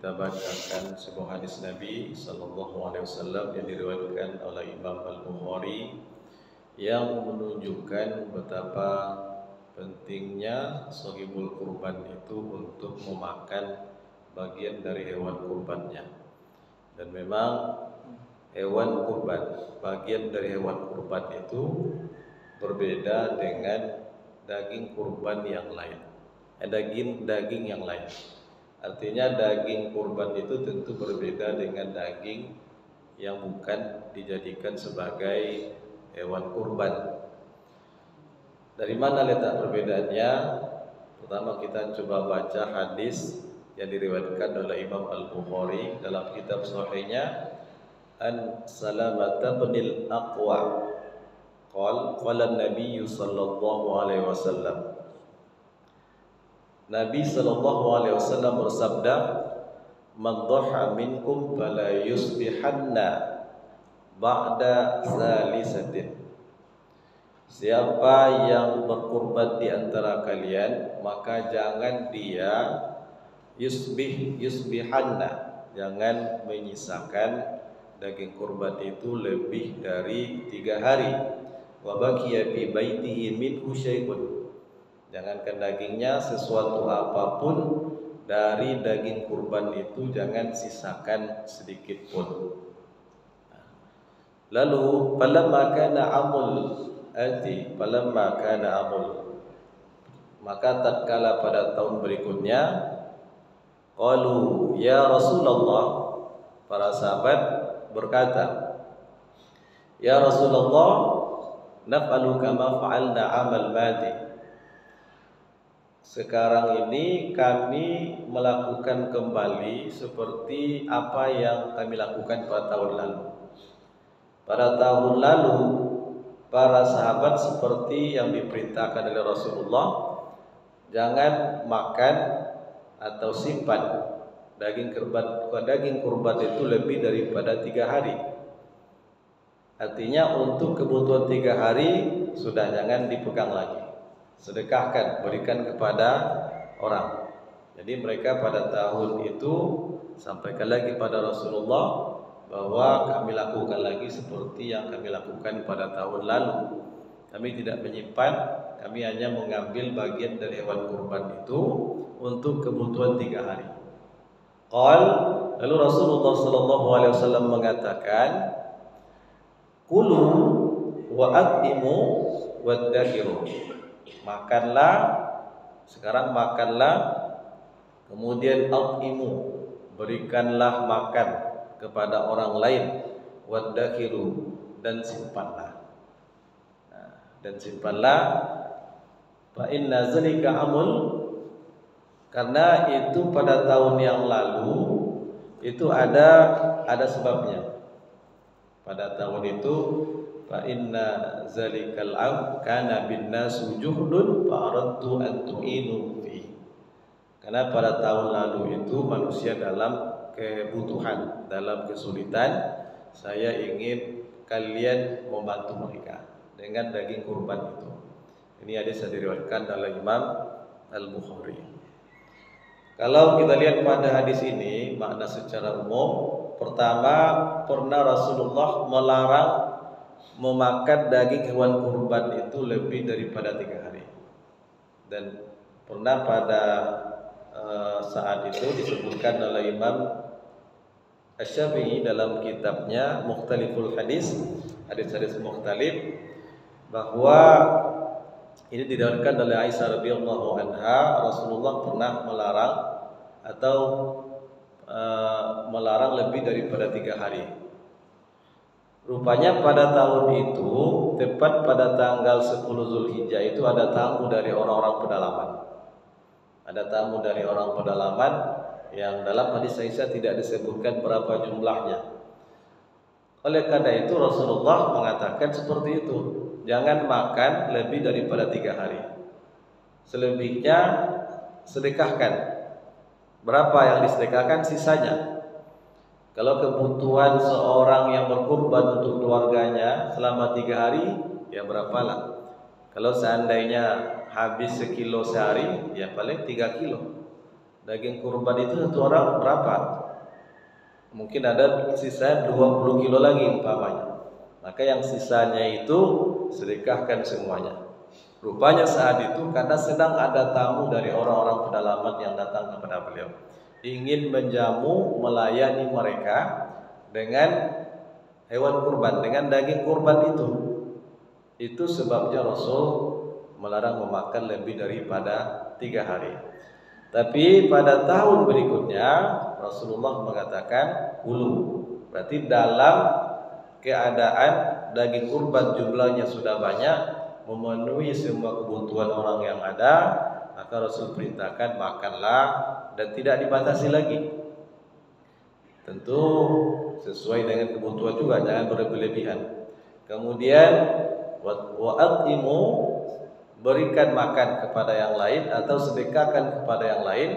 kita bacakan sebuah hadis Nabi Sallallahu Alaihi Wasallam yang diriwayatkan oleh Imam Al-Bukhari yang menunjukkan betapa pentingnya shahibul kurban itu untuk memakan bagian dari hewan kurbannya. Dan memang hewan kurban, bagian dari hewan kurban itu berbeda dengan daging kurban yang lain. Daging yang lain. Artinya daging kurban itu tentu berbeda dengan daging yang bukan dijadikan sebagai hewan kurban. Dari mana letak perbedaannya? Pertama kita coba baca hadis yang diriwayatkan oleh Imam Al-Bukhari dalam kitab Sahihnya, an Salamah bin Al-Aqwa qala Nabi sallallahu alaihi wasallam. Nabi sallallahu alaihi wasallam bersabda, "Man dhaha minkum fala yusbihanna ba'da salisatin." Siapa yang berkurban di antara kalian, maka jangan dia yusbihanna, jangan menyisakan daging kurban itu lebih dari 3 hari. Wa baqiya fi baitihi minhu syai'un. Jangankan dagingnya, sesuatu apapun dari daging kurban itu jangan sisakan sedikit pun. Lalu falamma kana amul, maka tatkala pada tahun berikutnya, qalu ya Rasulullah, para sahabat berkata, ya Rasulullah, naf'alu kama fa'alna amal madi. Sekarang ini kami melakukan kembali seperti apa yang kami lakukan pada tahun lalu. Pada tahun lalu para sahabat seperti yang diperintahkan oleh Rasulullah, jangan makan atau simpan daging kurban itu lebih daripada 3 hari. Artinya untuk kebutuhan 3 hari sudah jangan dipegang lagi. Sedekahkan, berikan kepada orang. Jadi mereka pada tahun itu sampaikan lagi pada Rasulullah bahwa kami lakukan lagi seperti yang kami lakukan pada tahun lalu. Kami tidak menyimpan, kami hanya mengambil bagian dari hewan kurban itu untuk kebutuhan 3 hari. Lalu Rasulullah sallallahu alaihi wasallam mengatakan, kulu wa at'imu waddakiru. Makanlah, sekarang makanlah, kemudian at'imu, berikanlah makan kepada orang lain, waddakiru, dan simpanlah. Dan simpanlah, fa inna zalika amul, karena itu pada tahun yang lalu itu ada sebabnya. Pada tahun itu, fa inna zalikal am kana bin nasu juhdun fa aradtu an tu'inu fi. Karena pada tahun lalu itu manusia dalam kebutuhan, dalam kesulitan, saya ingin kalian membantu mereka dengan daging kurban itu. Ini hadis yang diriwayatkan oleh Imam Al-Bukhari. Kalau kita lihat pada hadis ini makna secara umum, pertama, pernah Rasulullah melarang memakan daging hewan kurban itu lebih daripada 3 hari. Dan pernah pada saat itu disebutkan oleh Imam Asy-Syafi'i dalam kitabnya Mukhtaliful Hadis, hadis-hadis mukhtalif, bahwa ini diriwayatkan oleh Aisyah radhiyallahu anha, Rasulullah pernah melarang atau melarang lebih daripada 3 hari. Rupanya pada tahun itu, tepat pada tanggal 10 Zulhijjah itu ada tamu dari orang-orang pedalaman. Ada tamu dari orang pedalaman yang dalam hadis Aisyah tidak disebutkan berapa jumlahnya. Oleh karena itu Rasulullah mengatakan seperti itu, jangan makan lebih daripada 3 hari. Selebihnya sedekahkan. Berapa yang disedekahkan, sisanya. Kalau kebutuhan seorang yang berkurban untuk keluarganya selama 3 hari, ya berapalah. Kalau seandainya habis 1 kilo sehari, ya paling 3 kilo. Daging kurban itu satu orang berapa? Mungkin ada sisa 20 kilo lagi umpamanya. Maka yang sisanya itu sedekahkan semuanya. Rupanya saat itu karena sedang ada tamu dari orang-orang pedalaman yang datang kepada beliau, ingin menjamu, melayani mereka dengan hewan kurban, dengan daging kurban itu. Itu sebabnya Rasul melarang memakan lebih daripada 3 hari. Tapi pada tahun berikutnya Rasulullah mengatakan hulu. Berarti dalam keadaan daging kurban jumlahnya sudah banyak, memenuhi semua kebutuhan orang yang ada, maka Rasul perintahkan makanlah dan tidak dibatasi lagi. Tentu sesuai dengan kebutuhan juga, jangan berlebihan. Kemudian wa'atimu, berikan makan kepada yang lain atau sedekahkan kepada yang lain,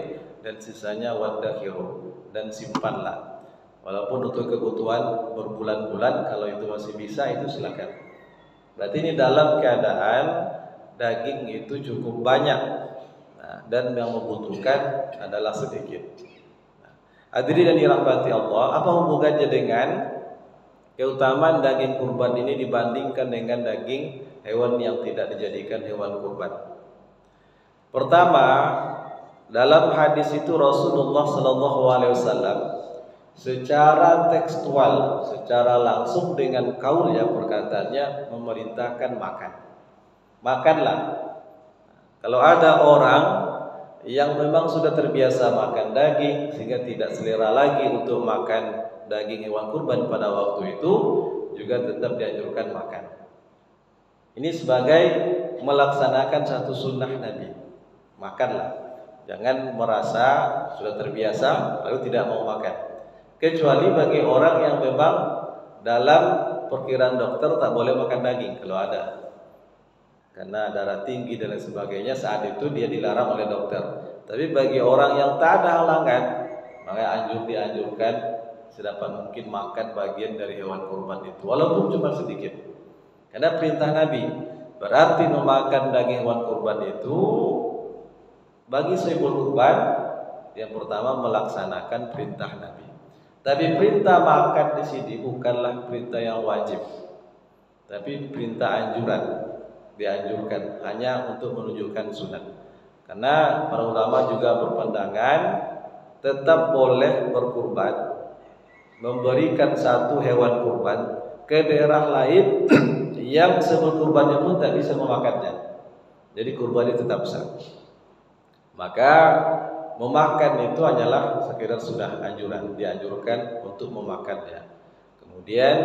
dan sisanya wadakhiru, dan simpanlah. Walaupun untuk kebutuhan berbulan-bulan, kalau itu masih bisa itu silakan. Berarti ini dalam keadaan daging itu cukup banyak, dan yang membutuhkan adalah sedikit. Hadirin yang dirahmati Allah, apa hubungannya dengan keutamaan daging kurban ini dibandingkan dengan daging hewan yang tidak dijadikan hewan kurban? Pertama, dalam hadis itu Rasulullah SAW secara tekstual, secara langsung dengan kaulnya, perkataannya memerintahkan makan. Makanlah. Kalau ada orang yang memang sudah terbiasa makan daging sehingga tidak selera lagi untuk makan daging hewan kurban pada waktu itu, juga tetap dianjurkan makan. Ini sebagai melaksanakan satu sunnah Nabi. Makanlah, jangan merasa sudah terbiasa lalu tidak mau makan. Kecuali bagi orang yang memang dalam perkiraan dokter tak boleh makan daging kalau ada, karena darah tinggi dan lain sebagainya, saat itu dia dilarang oleh dokter. Tapi bagi orang yang tak ada halangan, maka dianjurkan sedapat mungkin makan bagian dari hewan kurban itu, walaupun cuma sedikit. Karena perintah Nabi, berarti memakan daging hewan kurban itu bagi sahibul kurban yang pertama melaksanakan perintah Nabi. Tapi perintah makan di sini bukanlah perintah yang wajib, tapi perintah anjuran. Dianjurkan hanya untuk menunjukkan sunat. Karena para ulama juga berpandangan tetap boleh berkurban, memberikan satu hewan kurban ke daerah lain yang sebelum kurbannya pun tak bisa memakannya. Jadi kurbannya tetap sah. Maka memakan itu hanyalah sekedar sudah anjuran, dianjurkan untuk memakannya. Kemudian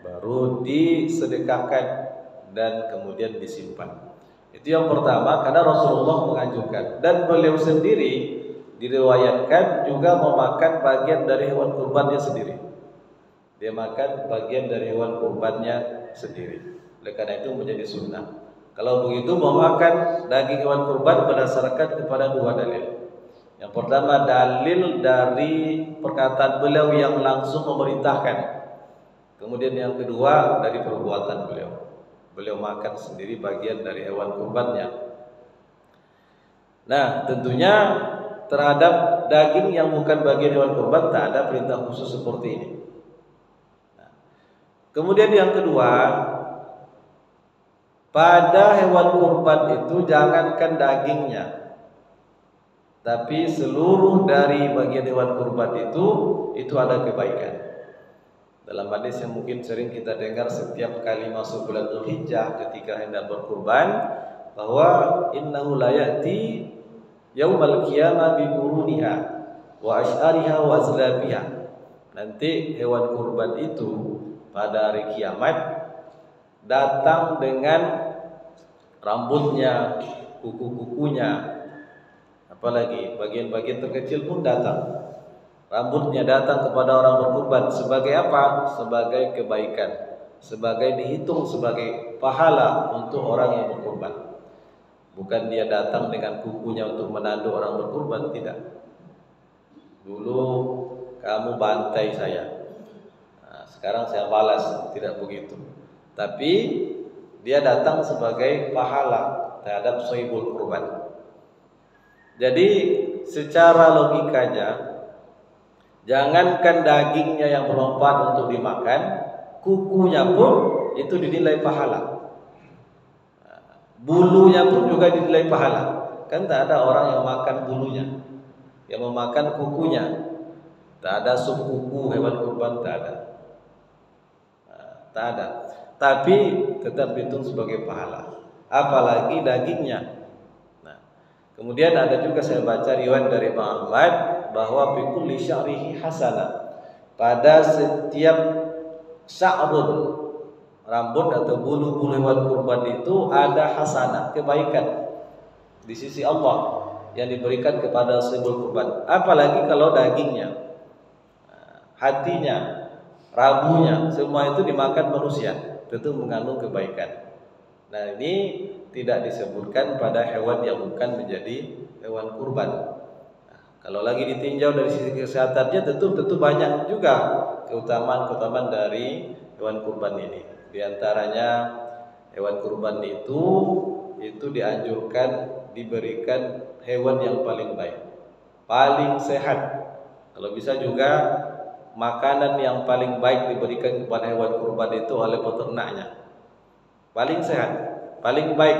baru disedekahkan dan kemudian disimpan. Itu yang pertama, karena Rasulullah menganjurkan, dan beliau sendiri diriwayatkan juga memakan bagian dari hewan kurbannya sendiri. Dia makan bagian dari hewan kurbannya sendiri. Oleh karena itu menjadi sunnah. Kalau begitu memakan daging hewan kurban berdasarkan kepada dua dalil. Yang pertama dalil dari perkataan beliau yang langsung memerintahkan. Kemudian yang kedua dari perbuatan beliau. Beliau makan sendiri bagian dari hewan kurbannya. Nah, tentunya terhadap daging yang bukan bagian hewan kurban tak ada perintah khusus seperti ini. Nah, kemudian yang kedua, pada hewan kurban itu jangankan dagingnya, tapi seluruh dari bagian hewan kurban itu ada kebaikan. Dalam hadis yang mungkin sering kita dengar setiap kali masuk bulan Dzulhijjah ketika hendak berkurban, bahwa innahu la ya'ti yaumal qiyamah bi quruniha wa asy'ariha wa azlabiha. Nanti hewan kurban itu pada hari kiamat datang dengan rambutnya, kuku-kukunya, apalagi bagian-bagian terkecil pun datang. Rambutnya datang kepada orang berkurban sebagai apa? Sebagai kebaikan, sebagai dihitung sebagai pahala untuk orang yang berkurban. Bukan dia datang dengan kukunya untuk menandu orang berkurban, tidak. Dulu kamu bantai saya, nah, sekarang saya balas, tidak begitu. Tapi dia datang sebagai pahala terhadap sahibul kurban. Jadi secara logikanya, jangankan dagingnya yang bermanfaat untuk dimakan, kukunya pun itu dinilai pahala. Bulunya pun juga dinilai pahala. Kan tak ada orang yang makan bulunya, yang memakan kukunya. Tak ada sup kuku hewan kurban, tak ada. Tak ada. Tapi tetap dihitung sebagai pahala. Apalagi dagingnya. Nah, kemudian ada juga saya baca riwayat dari Imam Ahmad bahwa fi kulli sya'rihi hasanah. Pada setiap sya'run, rambut atau bulu-bulu hewan kurban itu ada hasanah, kebaikan di sisi Allah yang diberikan kepada sembelih kurban. Apalagi kalau dagingnya, hatinya, rabunya, semua itu dimakan manusia, tentu mengandung kebaikan. Nah, ini tidak disebutkan pada hewan yang bukan menjadi hewan kurban. Nah, kalau lagi ditinjau dari sisi kesehatannya, tentu banyak juga keutamaan dari hewan kurban ini. Di antaranya hewan kurban itu dianjurkan diberikan hewan yang paling baik, paling sehat. Kalau bisa juga makanan yang paling baik diberikan kepada hewan kurban itu oleh peternaknya, paling sehat, paling baik.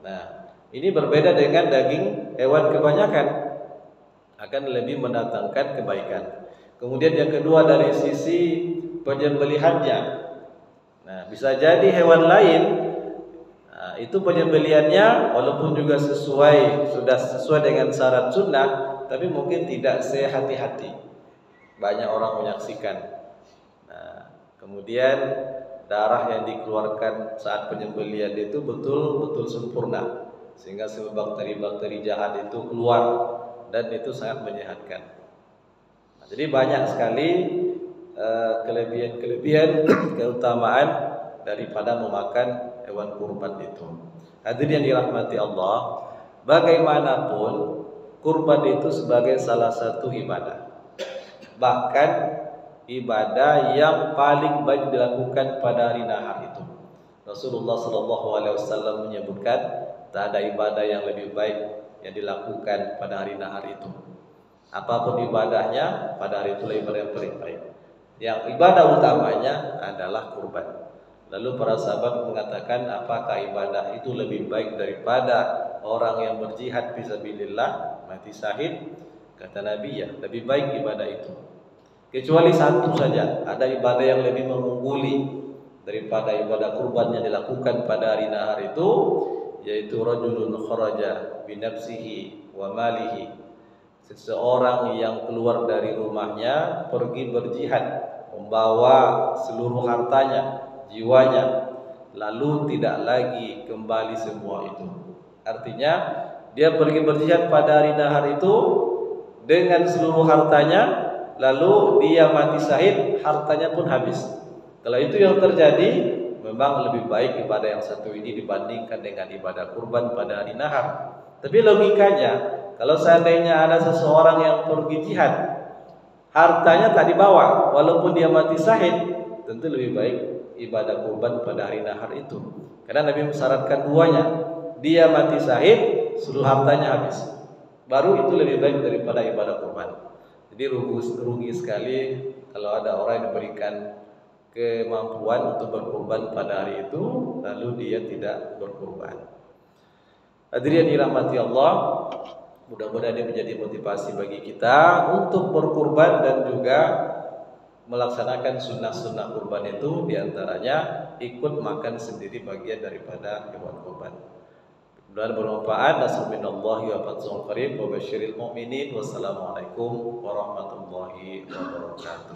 Nah, ini berbeda dengan daging hewan kebanyakan, akan lebih mendatangkan kebaikan. Kemudian yang kedua dari sisi penyembelihannya. Nah, bisa jadi hewan lain itu penyembelihannya walaupun juga sudah sesuai dengan syarat sunnah, tapi mungkin tidak sehati-hati. Banyak orang menyaksikan. Nah, kemudian darah yang dikeluarkan saat penyembelihan itu betul-betul sempurna, sehingga semua bakteri-bakteri jahat itu keluar, dan itu sangat menyehatkan. Nah, jadi banyak sekali kelebihan keutamaan daripada memakan hewan kurban itu. Hadirin yang dirahmati Allah, bagaimanapun kurban itu sebagai salah satu ibadah, bahkan ibadah yang paling baik dilakukan pada hari nahar itu. Rasulullah SAW menyebutkan tak ada ibadah yang lebih baik yang dilakukan pada hari nahar itu. Apapun ibadahnya, pada hari itu ibadah yang paling baik. Yang ibadah utamanya adalah kurban. Lalu para sahabat mengatakan, apakah ibadah itu lebih baik daripada orang yang berjihad fisabilillah, mati syahid? Kata Nabi, ya, lebih baik ibadah itu. Kecuali satu saja, ada ibadah yang lebih mengungguli daripada ibadah kurban yang dilakukan pada hari nahar itu, yaitu rajulun kharaja binafsihi wa malihi. Seseorang yang keluar dari rumahnya pergi berjihad, membawa seluruh hartanya, jiwanya, lalu tidak lagi kembali semua itu. Artinya dia pergi berjihad pada hari nahar itu dengan seluruh hartanya, lalu dia mati syahid, hartanya pun habis. Kalau itu yang terjadi, memang lebih baik ibadah yang satu ini dibandingkan dengan ibadah kurban pada hari nahar. Tapi logikanya, kalau seandainya ada seseorang yang pergi jihad, hartanya tak dibawa, walaupun dia mati syahid, tentu lebih baik ibadah kurban pada hari nahar itu. Karena Nabi mensyaratkan duanya, dia mati syahid, seluruh hartanya habis, baru itu lebih baik daripada ibadah kurban. Jadi rugi sekali kalau ada orang yang diberikan kemampuan untuk berkurban pada hari itu, lalu dia tidak berkurban. Hadirin dirahmati Allah, mudah-mudahan ini menjadi motivasi bagi kita untuk berkurban dan juga melaksanakan sunnah-sunnah kurban itu, diantaranya ikut makan sendiri bagian daripada hewan kurban. Mudah-mudahan bermanfaat. Nasruminallahi wa fathul qarib wa basyiril mu'minin. Wassalamualaikum warahmatullahi wabarakatuh.